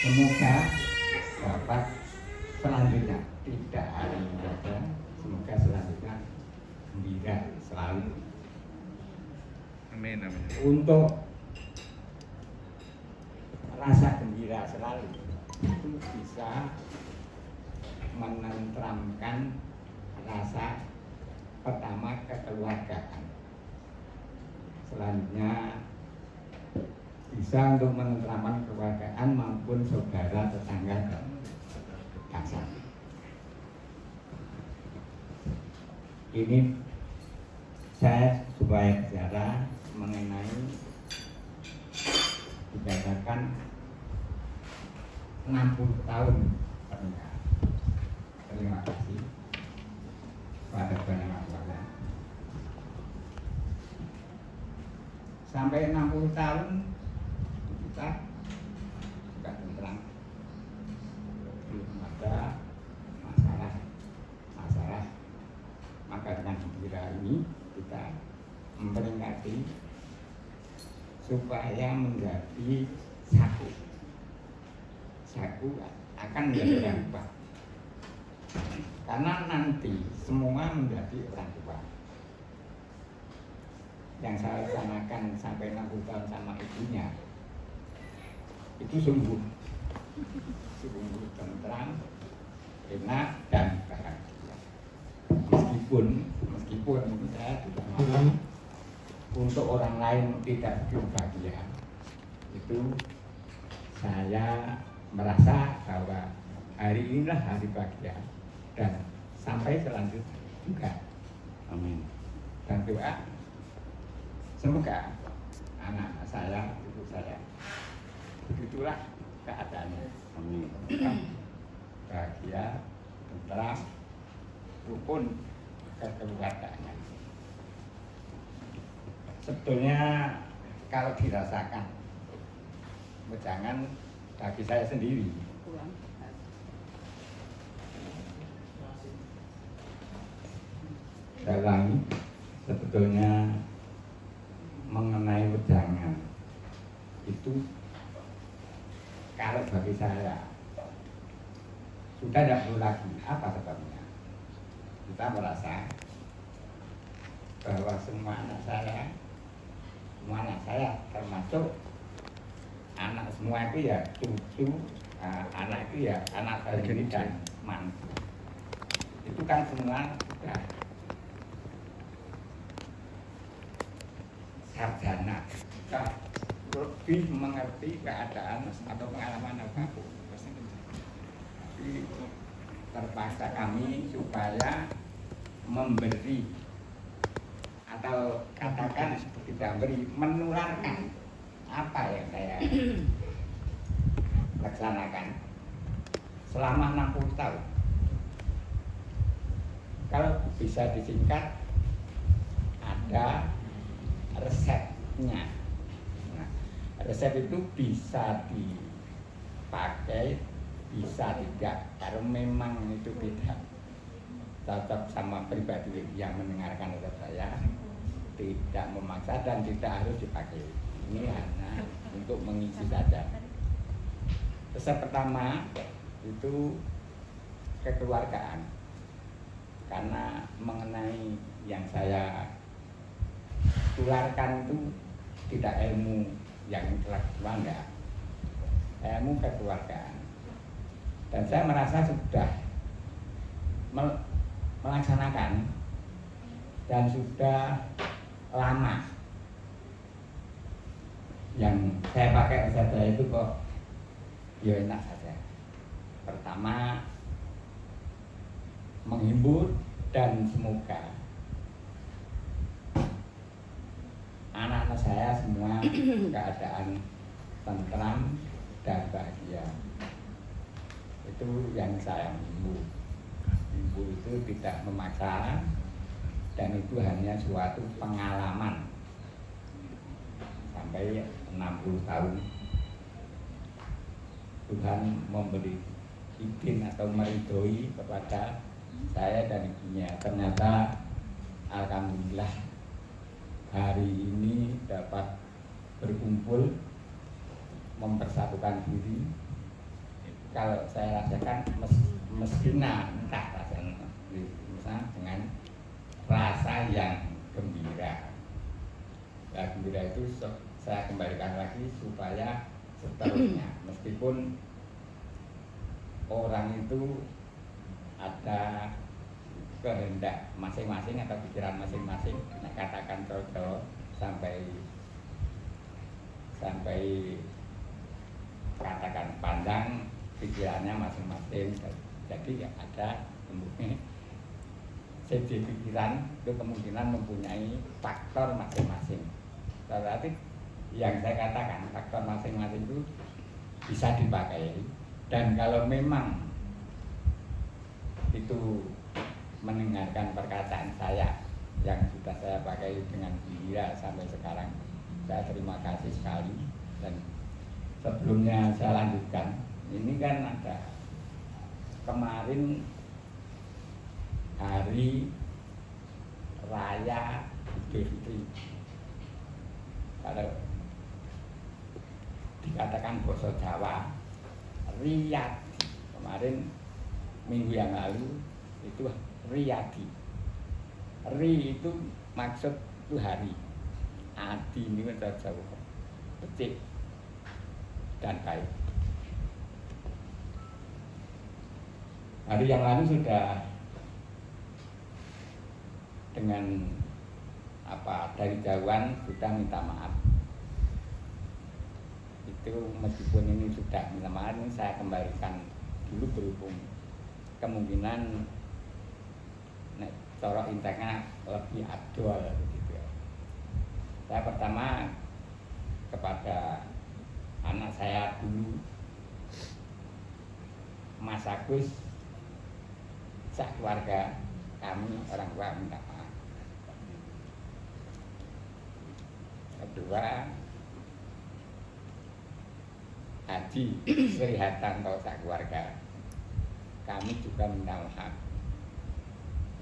Semoga dapat selanjutnya tidak ada saja, semoga selanjutnya gembira selalu. Amin, amin. Untuk rasa gembira selalu itu bisa menenteramkan rasa pertama kekeluargaan. Selanjutnya bisa untuk menenteramkan kekeluargaan maupun saudara, tetangga, dan bangsa. Ini saya supaya bicara mengenai dikatakan 60 tahun pernikahan. Terima kasih pada banyak Allah. Sampai 60 tahun kita juga tentang belum ada masalah. Maka dengan gembira ini kita memperingati supaya menjadi satu akan menjadi orang tua, karena nanti semua menjadi orang tua. Yang saya rencanakan sampai 60 tahun sama ibunya itu sungguh tentram, enak, dan bahagia. Meskipun saya tidak mau untuk orang lain tidak begitu bahagia, itu saya merasa bahwa hari inilah hari bahagia dan sampai selanjutnya juga. Amin. Dan doa semoga anak saya, ibu saya, begitulah keadaannya. Amin. Bahagia, tentram, rukun kekeluargaannya. Sebetulnya kalau dirasakan, jangan bagi saya sendiri. Saya ulangi, sebetulnya mengenai wejangan itu kalau bagi saya sudah tidak perlu lagi. Apa sebabnya? Kita merasa bahwa semua anak saya termasuk anak semua itu ya cucu, anak itu ya anak saya sendiri dan mantu. Itu kan semua sudah sarjana, lebih mengerti keadaan atau pengalaman apapun. Tapi terpaksa kami supaya memberi atau katakan tidak beri, menularkan apa yang saya laksanakan selama 60 tahun. Kalau bisa disingkat, ada resepnya. Nah, resep itu bisa dipakai, bisa tidak. Kalau memang itu tidak cocok sama pribadi yang mendengarkan resep saya, tidak memaksa dan tidak harus dipakai. Ini hanya untuk mengisi saja. Resep pertama itu kekeluargaan, karena mengenai yang saya tularkan itu tidak ilmu yang intelektual, enggak, ilmu kekeluargaan. Dan saya merasa sudah melaksanakan dan sudah lama. Yang saya pakai resep saya itu kok ya enak saja. Pertama, menghibur dan semoga anak-anak saya semua keadaan tentram dan bahagia. Itu yang saya himbau. Himbau itu tidak memaksa dan itu hanya suatu pengalaman sampai 60 tahun Tuhan memberi izin atau meridhoi kepada saya dan ibunya. Ternyata alhamdulillah hari ini dapat berkumpul, mempersatukan diri kalau saya rasakan mestinya entah rasanya misalnya dengan rasa yang gembira. Nah, gembira itu saya kembalikan lagi supaya seterusnya meskipun orang itu ada kehendak masing-masing atau pikiran masing-masing, nah, katakan Jawa sampai katakan pandang pikirannya masing-masing. Jadi ya ada segi pikiran itu kemungkinan mempunyai faktor masing-masing. Berarti yang saya katakan faktor masing-masing itu bisa dipakai, dan kalau memang itu mendengarkan perkataan saya yang sudah saya pakai dengan gembira sampai sekarang, saya terima kasih sekali. Dan sebelumnya saya lanjutkan, ini kan ada kemarin hari raya Idul Fitri. Kalau dikatakan bahasa Jawa, Riyadi, kemarin minggu yang lalu itu Riyadi. Ri itu maksud itu hari, adi ini bahasa Jawa, becik dan baik. Hari yang lalu sudah dengan dari jauhan sudah minta maaf. Itu meskipun ini sudah minta maaf, ini saya kembalikan dulu berhubung kemungkinan cara inteknya lebih adol gitu ya. Saya pertama kepada anak saya dulu, Mas Agus, keluarga kami orang tua minta maaf. Kedua, Haji Sri Hartanto keluarga kami juga minta maaf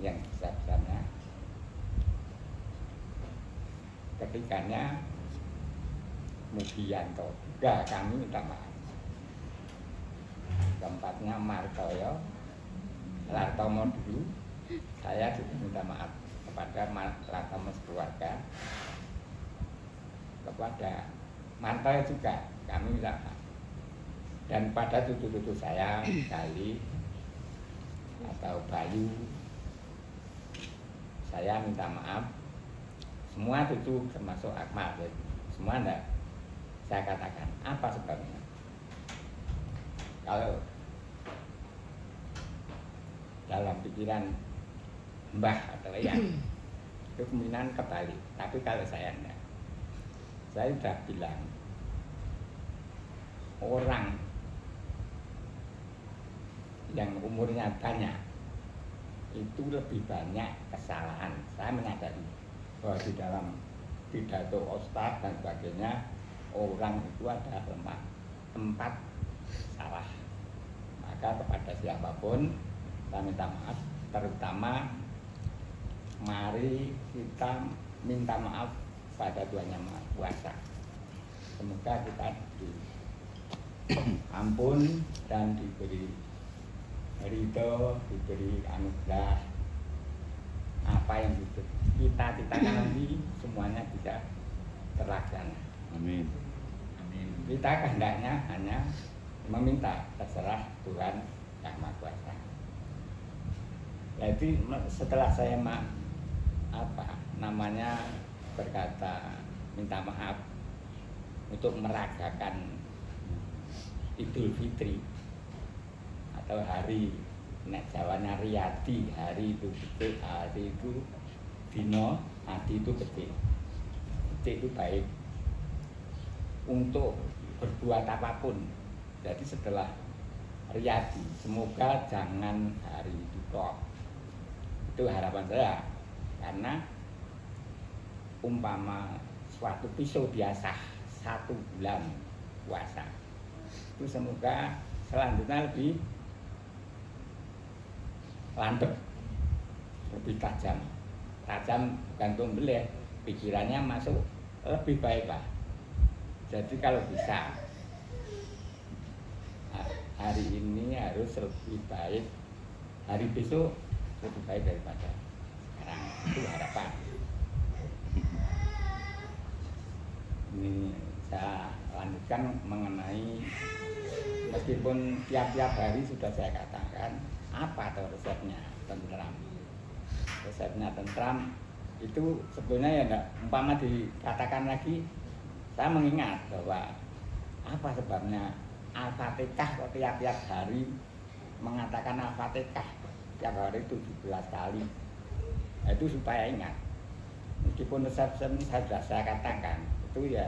yang besar-besarnya. Ketiganya Mugianto juga kami minta maaf. Keempatnya Martoyo Lartomo dulu, saya juga minta maaf kepada Lartomo keluarga. Kepada Martoyo juga kami minta maaf. Dan pada cucu-cucu saya, Gali atau Bayu, saya minta maaf. Semua cucu termasuk Akmal, semua enggak saya katakan apa sebabnya. Kalau dalam pikiran Mbah atau ya itu kemungkinan kebalik, tapi kalau saya enggak, saya sudah bilang orang yang umurnya banyak itu lebih banyak kesalahan. Saya menyadari bahwa di dalam pidato Ustadz dan sebagainya, orang itu ada tempat salah. Maka kepada siapapun saya minta maaf, terutama mari kita minta maaf pada Tuhan Yang Maha Kuasa. Semoga kita ampun dan diberi ridho, diberi anugerah. Apa yang kita nanti semuanya bisa terlaksana. Amin. Amin. Kita kehendaknya hanya meminta, terserah Tuhan Yang Maha Kuasa. Jadi setelah saya berkata minta maaf untuk meragakan Idul Fitri atau hari nek Jawanya Riyadi, hari itu betul, hari itu dino, adi itu betul, betul itu baik untuk berbuat apapun. Jadi setelah Riyadi, semoga jangan hari itu kok. Itu harapan saya, karena umpama suatu pisau biasa 1 bulan puasa, itu semoga selanjutnya lebih landep, lebih tajam bukan tumbel, pikirannya masuk lebih baik lah. Jadi kalau bisa hari ini harus lebih baik, hari besok lebih baik daripada sekarang. Itu harapan. Ini saya lanjutkan mengenai, meskipun tiap-tiap hari sudah saya katakan apa tuh resepnya tentram. Resepnya tentram itu sebetulnya ya enggak, umpama dikatakan lagi, saya mengingat bahwa apa sebabnya Al-Fatihah kok tiap-tiap hari mengatakan Al-Fatihah tiap hari 17 kali. Itu supaya ingat. Meskipun resep ini saya katakan, itu ya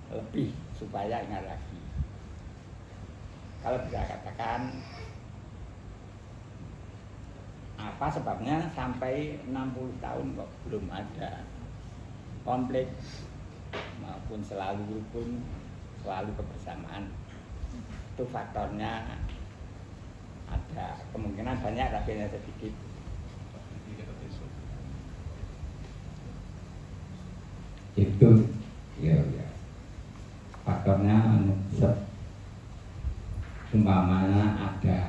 lebih supaya ingat lagi. Kalau bisa katakan apa sebabnya sampai 60 tahun kok belum ada konflik maupun selalu rukun, selalu kebersamaan. Itu faktornya ada kemungkinan banyak tapi hanya sedikit. Itu ya faktornya umpamanya ada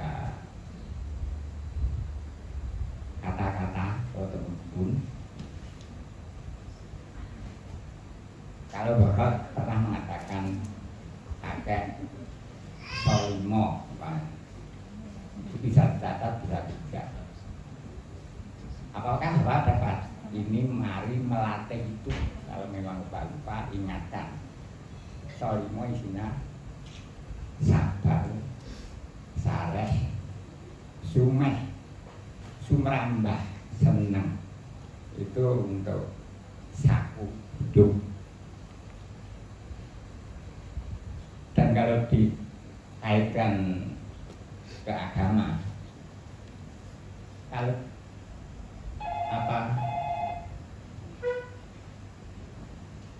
kata-kata atau telepon. Kalau Bapak pernah mengatakan pakai solimo, itu bisa dicatat, bisa tidak. Apakah Bapak dapat ini mari melatih itu? Kalau memang lupa ingatkan. Solimo isinya sabar, saleh, sumeh, sumrambah, senang. Itu untuk saku hidup. Dan kalau dikaitkan ke agama, kalau apa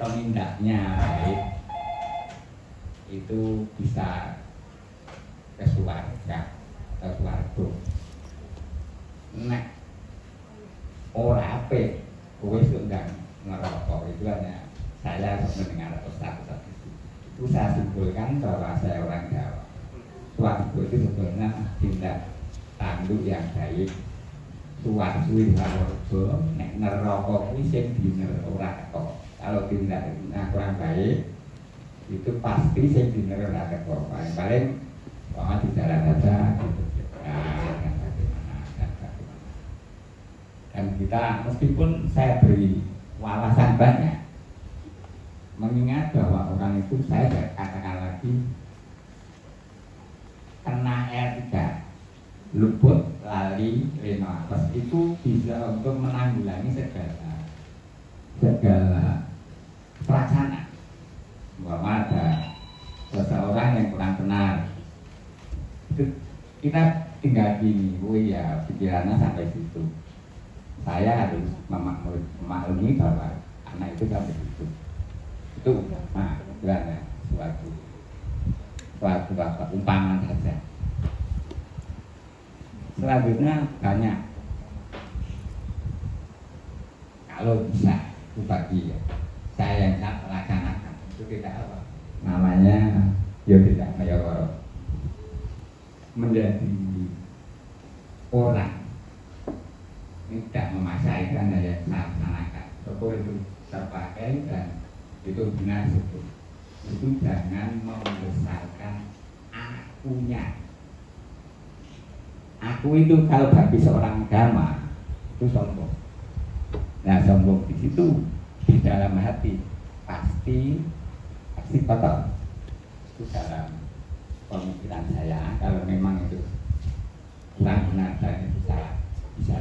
pemindahnya baik, itu bisa ke surga, ke swarga. Nek ora ape kowe sedang ngerokok, itu hanya saya mendengar ustaz-ustaz itu saya simpulkan bahwa saya orang Jawa. Swarga itu sebetulnya tindak tanduk yang baik. Suwarga warga, nek neraka kuwi sing diner ora kok. Kalau tindak kurang baik itu pasti sing diner ora kok. Paling di jalan saja gitu. Dan kita meskipun saya beri wawasan banyak, mengingat bahwa orang itu saya katakan lagi kena R3 luput lali lima apes itu bisa untuk menanggulangi segala pelaksana. Bahwa ada seseorang yang kurang benar, itu kita tinggal gini, ya pikirannya sampai situ. Saya harus memaklumi bahwa anak itu sampai situ. Itu suatu umpamaan saja. Selanjutnya banyak. Kalau bisa itu bagi saya yang tak laksanakan itu tidak apa namanya tidak menjadi orang tidak memasaikan yang laksanakan. Betul itu terpakai dan itu benar itu. Itu jangan membesarkan akunya. Aku itu kalau bagi seorang agama itu sombong. Nah sombong di situ di dalam hati pasti kotor. Itu dalam pemikiran saya. Kalau memang itu kurang benar dan bisa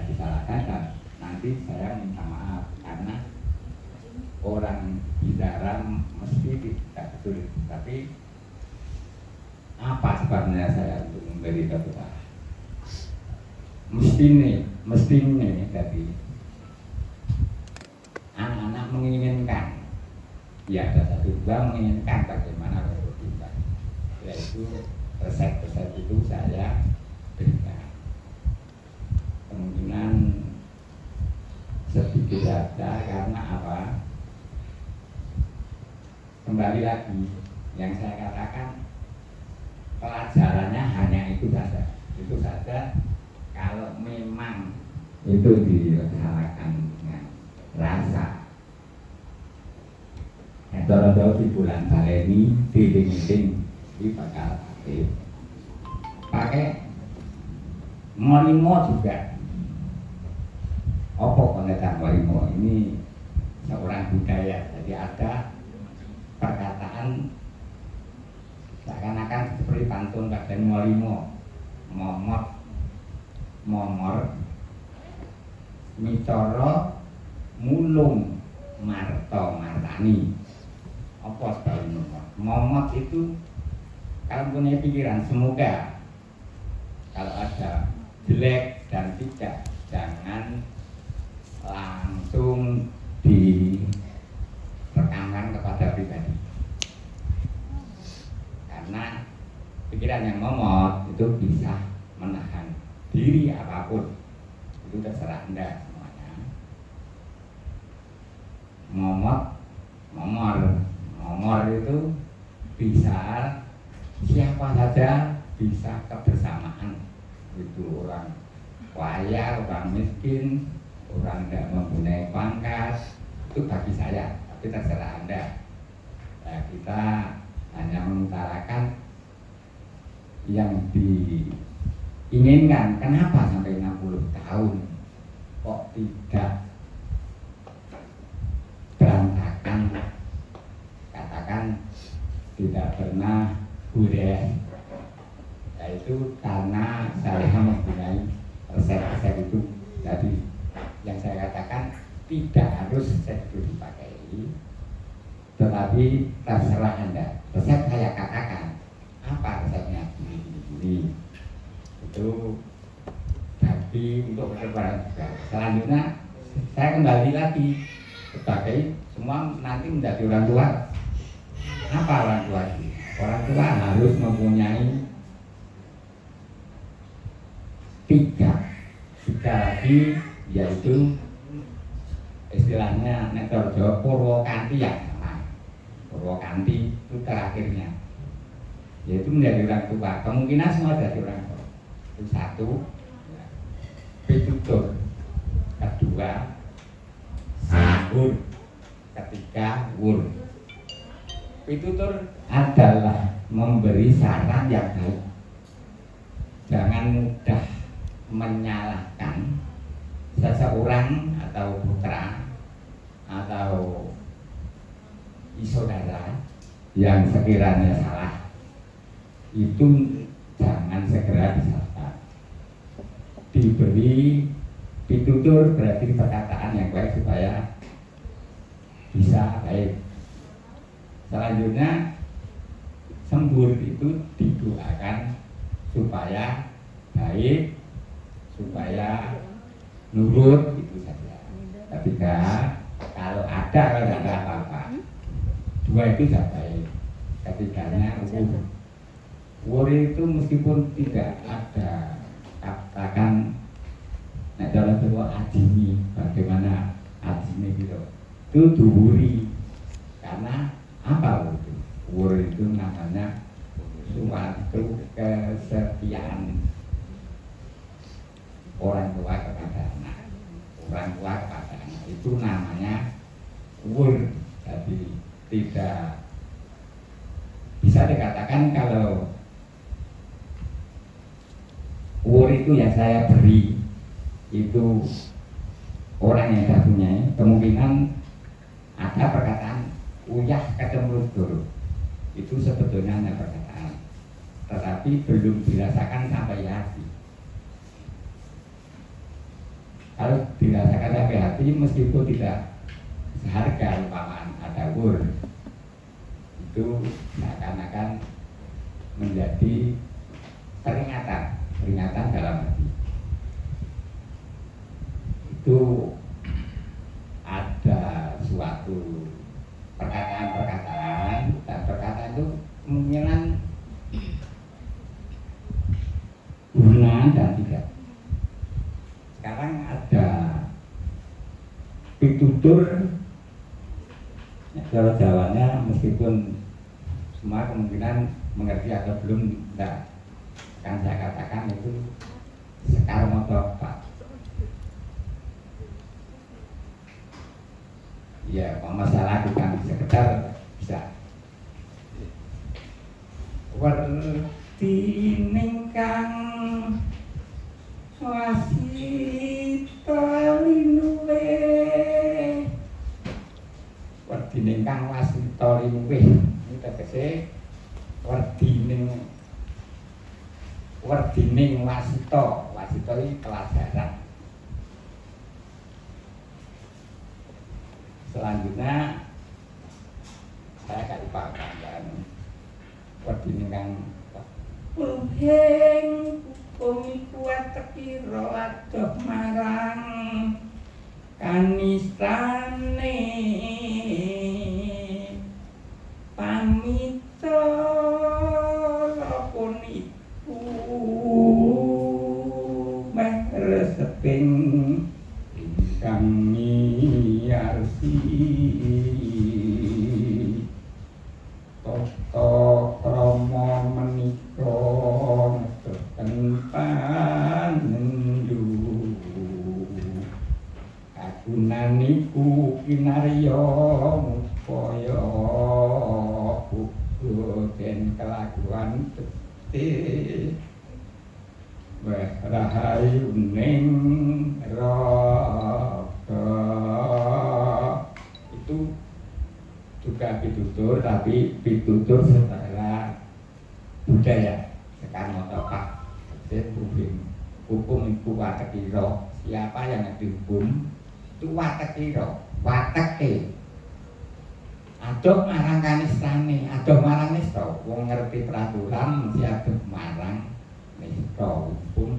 disalahkan dan nanti saya minta maaf karena orang bicara mesti tidak betul. Tapi apa sebabnya saya untuk memberi kebenaran? Mestinya tadi anak-anak menginginkan, ya ada satu dua menginginkan bagaimana berbuat, yaitu resep-resep itu saya berikan. Kemungkinan sedikit saja karena apa? Kembali lagi yang saya katakan pelajarannya saja kalau memang itu dilaksanakan dengan rasa. Cara-cara di bulan baleni dinding-dinding ini bakal pakai molimo juga. Apa pengertian molimo ini seorang budaya, jadi ada perkataan seakan-akan seperti pantun pada molimo, momot, momor, micoro, mulung, marto, martani. Apa sebabnya momot? Momot itu kalau punya pikiran, semoga kalau ada jelek dan tidak, jangan langsung direkamkan kepada pribadi, karena pikiran yang momot itu bisa menahan diri apapun, itu terserah Anda semuanya. Momor itu bisa siapa saja, bisa kebersamaan, itu orang kaya, orang miskin, orang tidak mempunyai pangkat, itu bagi saya, tapi terserah Anda. Nah, kita hanya mengutarakan yang diinginkan. Kenapa sampai 60 tahun kok tidak berantakan, katakan tidak pernah gurih, yaitu karena saya mempunyai resep-resep itu. Jadi yang saya katakan tidak harus resep itu dipakai, tetapi terserah Anda. Resep saya katakan apa resepnya, ini itu. Tapi untuk kedepan juga selanjutnya saya kembali lagi sebagai semua nanti menjadi orang tua. Apa orang tua itu? Orang tua harus mempunyai tiga lagi, yaitu istilahnya nektor Jawa Purwokanti ya. Purwokanti itu terakhirnya, yaitu menjadi orang tua. Kemungkinan semua jadi orang tua. Itu satu, pitutur. Kedua, sahur. Ketiga, wur. Pitutur adalah memberi saran yang baik. Jangan mudah menyalahkan seseorang atau putra atau saudara yang sekiranya salah, itu jangan segera disalahkan. Diberi pitutur berarti perkataan yang baik supaya bisa baik. Selanjutnya sembur itu didoakan supaya baik, supaya nurut, itu saja. Ketiga, kalau tidak ada apa-apa. Dua itu sudah baik. Ketiganya wur. Wur itu meskipun tidak ada katakan dalam sebuah adimi, bagaimana adimi gitu, itu duhuri. Karena apa itu? Wur itu namanya suatu kesetiaan orang tua kepada anak, orang tua kepada anak, itu namanya wur. Jadi tidak bisa dikatakan kalau wur itu yang saya beri itu orang yang saya punya, kemungkinan ada perkataan uyah kecemplung dulu, itu sebetulnya hanya perkataan, tetapi belum dirasakan sampai hati. Kalau dirasakan sampai hati, meskipun tidak seharga umpamaan ada wur, itu seakan-akan menjadi peringatan dalam hati. Itu ada suatu perkataan-perkataan, dan perkataan itu kemungkinan guna dan tidak. Sekarang ada pitutur, kalau Jawanya meskipun semua kemungkinan mengerti atau belum, tidak. kan saya katakan itu Sekar Moto Pak. Ya, masalah bukan sekedar bisa werti ningkang wasita linuwe, werti ningkang wasita linuwe ini tegese werdining wasita, wasita ini pelajaran. Selanjutnya saya kasih panggilan werdining kang Puhing bumi kuat tekiro adoh marang kanistane pamito lapun ibu meh reseping ingkang miarsi toto kromo menika tenpanendu kagunaniku kinarya upaya den kelakuan peti rahayu ning raga itu juga pitutur, tapi pitutur secara budaya. Sekarang mau Pak hukum itu watak iro, siapa yang dihukum itu watak iro, watak adoh marang kanistane, adoh marang nista, wong ngerti peraturan mesti adoh marang nista hukum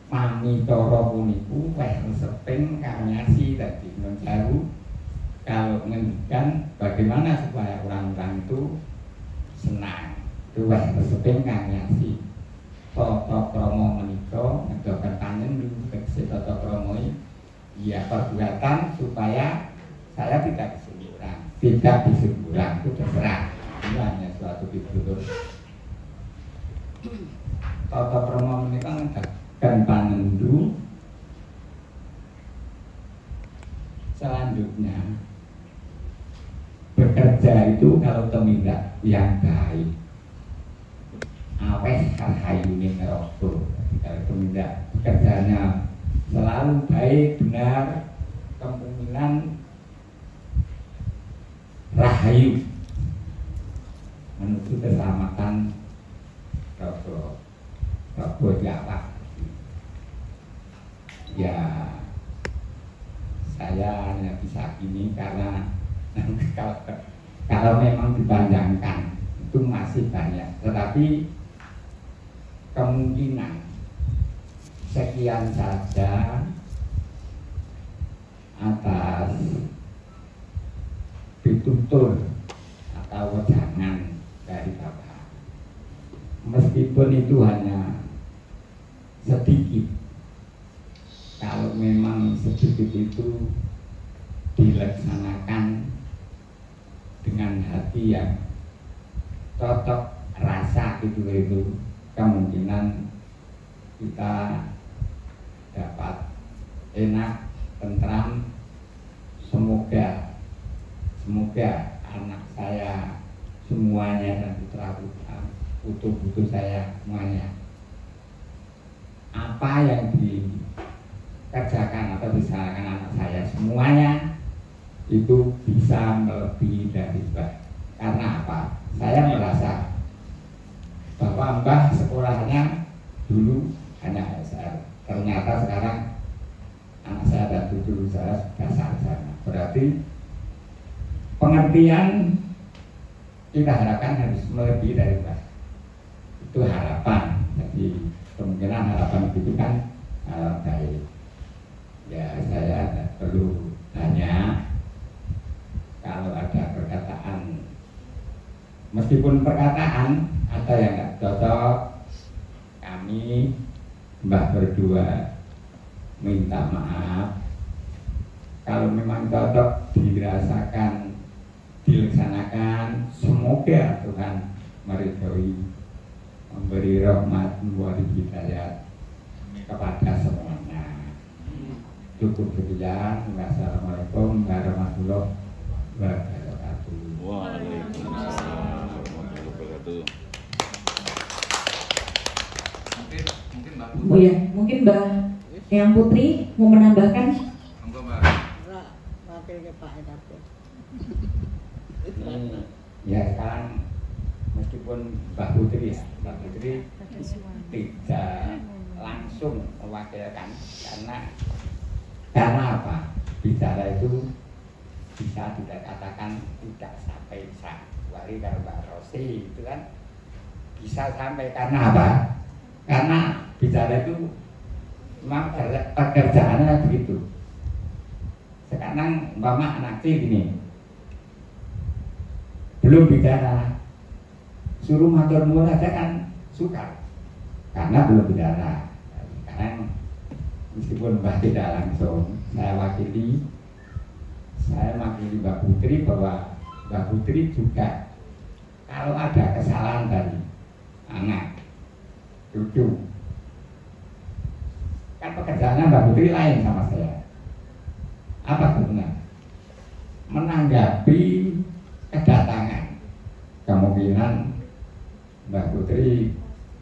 mami toro puniku weh reseping kanyasi dadi menjauh. Kalau mengendikan bagaimana supaya orang-orang itu senang, itu weh reseping kanyasi toto kromo menika ngedokan panjenengan tegese toto kromo ya perbuatan supaya saya tidak disemburan itu terserah. Ini hanya suatu pitutur. Toto kromo menika ngedokan panjenengan. Selanjutnya bekerja itu kalau temindak yang baik awes rahayune neraka. Kalau temindak bekerjanya selalu baik benar, kemungkinan rahayu menuju keselamatan Prabu Jawa. Ya saya hanya bisa gini karena kalau memang dipanjangkan itu masih banyak, tetapi kemungkinan sekian saja atas pitutur atau wejangan dari Bapak. Meskipun itu hanya sedikit, kalau memang sedikit itu dilaksanakan dengan hati yang cocok rasa itu kemungkinan kita dapat enak, tentram. Semoga anak saya semuanya dan putu-putu saya semuanya apa yang dikerjakan atau disalahkan anak saya semuanya itu bisa melebihi dari baik. Karena apa? Saya merasa bahwa Mbah sekolahnya dulu hanya SR, ternyata sekarang anak saya dan cucu saya sudah sarjana. Berarti pengertian kita harapkan harus melebihi dari Mbah. Itu harapan. Jadi kemungkinan harapan itu kan baik. Ya saya tidak perlu tanya. Kalau ada perkataan, meskipun perkataan ada yang nggak cocok, kami Mbah berdua minta maaf. Kalau memang cocok dirasakan, dilaksanakan, semoga Tuhan meridhoi. memberi rahmat, memberi hidayah kepada semuanya. Cukup sekian. Wassalamualaikum warahmatullahi wabarakatuh. Waalaikumsalam warahmatullahi wabarakatuh. Mungkin Mbak Oh ya, mungkin Mbak Yang Putri mau menambahkan. Monggo Mbak. Wakilnya Pak Edapur. Ini ya sekarang meskipun Mbak Putri ya, Mbak Putri tidak langsung mewakilkan karena apa? Bicara itu bisa tidak katakan tidak sampai sehari. Kalau Mbak Rosi itu kan bisa sampai karena apa? Karena bicara itu memang pekerjaannya begitu. Sekarang Mbak nanti gini, belum bicara, suruh matur nuwun aja kan sukar karena belum bicara. Sekarang meskipun Mbak tidak langsung, saya mewakili Mbak Putri bahwa Mbak Putri juga kalau ada kesalahan dari anak, cucu, kan pekerjaannya Mbak Putri lain sama saya. Apa sebenarnya? Menanggapi kedatangan, kemungkinan Mbak Putri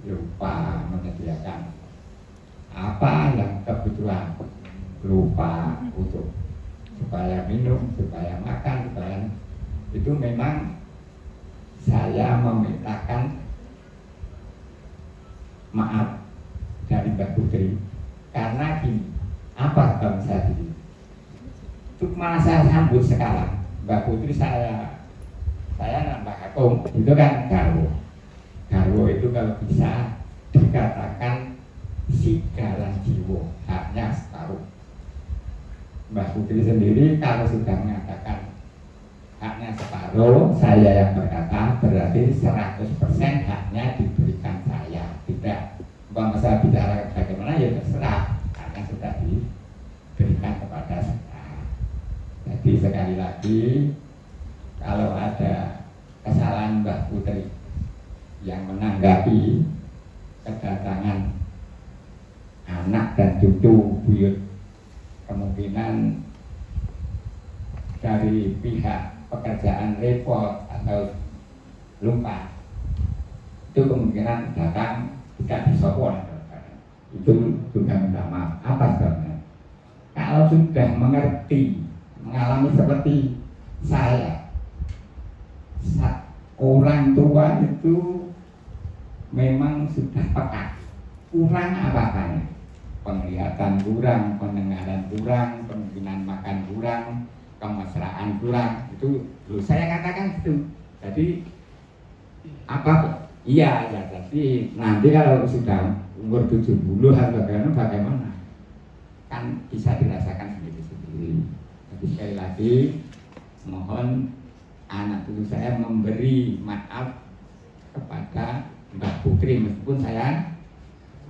lupa menyediakan apa yang kebutuhan, lupa untuk supaya minum, supaya makan, supaya itu memang saya memintakan maaf dari Mbak Putri karena gini, apa bangsa diri itu malah saya sambut sekarang Mbak Putri saya nambah akum itu kan garwo itu kalau bisa dikatakan sigalan jiwa, haknya separuh. Mbak Putri sendiri kalau sudah mengatakan haknya separuh, saya yang berkata berarti 100% haknya diberikan saya. Tidak, Mbak saya bicara bagaimana ya terserah, haknya sudah diberikan kepada saya. Jadi sekali lagi, kalau ada kesalahan Mbak Putri yang menanggapi kedatangan anak dan cucu buyut, kemungkinan dari pihak pekerjaan repot atau lupa, itu kemungkinan datang tidak disopor, itu juga minta maaf. Apa sebabnya? Kalau sudah mengerti, mengalami seperti saya, orang tua itu memang sudah peka, kurang apa-apanya, penglihatan kurang, pendengaran kurang, kemungkinan makan kurang, kemesraan kurang. Itu dulu saya katakan gitu. Jadi apa? Iya ya. Jadi nanti kalau sudah umur 70 atau bagaimana, kan bisa dirasakan sendiri-sendiri. Jadi sekali lagi mohon anak cucu saya memberi maaf kepada Mbak Putri meskipun saya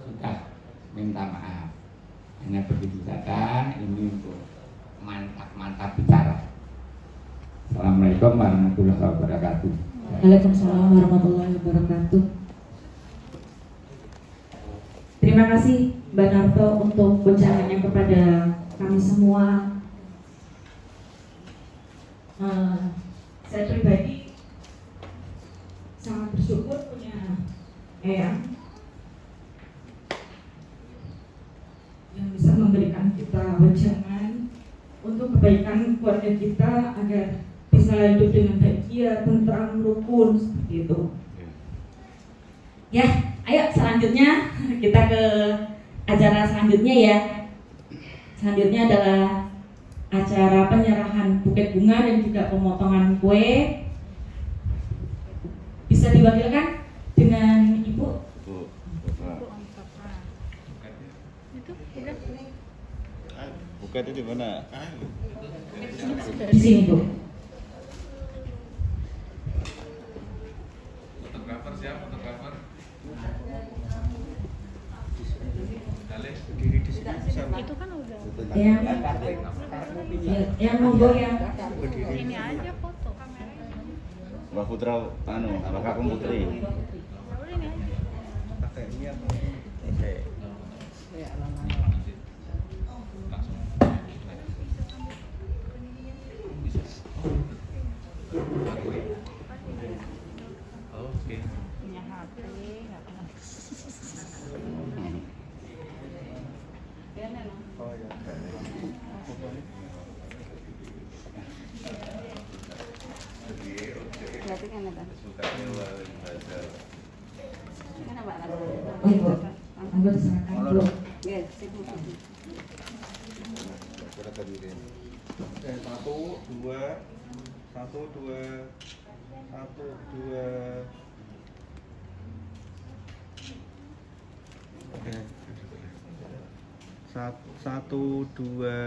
sudah minta maaf. Hanya begitu saja, ini untuk mantap bicara. Assalamualaikum warahmatullahi wabarakatuh. Waalaikumsalam warahmatullahi wabarakatuh. Terima kasih Mbak Narto untuk ucapannya kepada kami semua. Saya pribadi sangat bersyukur punya Eyang yang bisa memberikan kita wejangan untuk kebaikan keluarga kita agar bisa hidup dengan bahagia, tentram, rukun seperti itu. Ya, ayo selanjutnya kita ke acara selanjutnya ya. Selanjutnya adalah acara penyerahan buket bunga dan juga pemotongan kue. Bisa diwakilkan dengan Ibu. Buket itu di mana? Di sini, Bu. Fotografer siap, fotografer. Dalih. Itu kan udah Yang monggo yang ini aja foto kameranya. Mbak Putra, Mbak Kakung Putri. Udah ini aja. berarti kan apa? Sukanya wali belajar. Kan apa lagi? Oh ibu, monggo silakan bu. Yes, sibuk. Kira tadi Satu, dua, satu, dua, satu, dua. Oke. Satu, dua.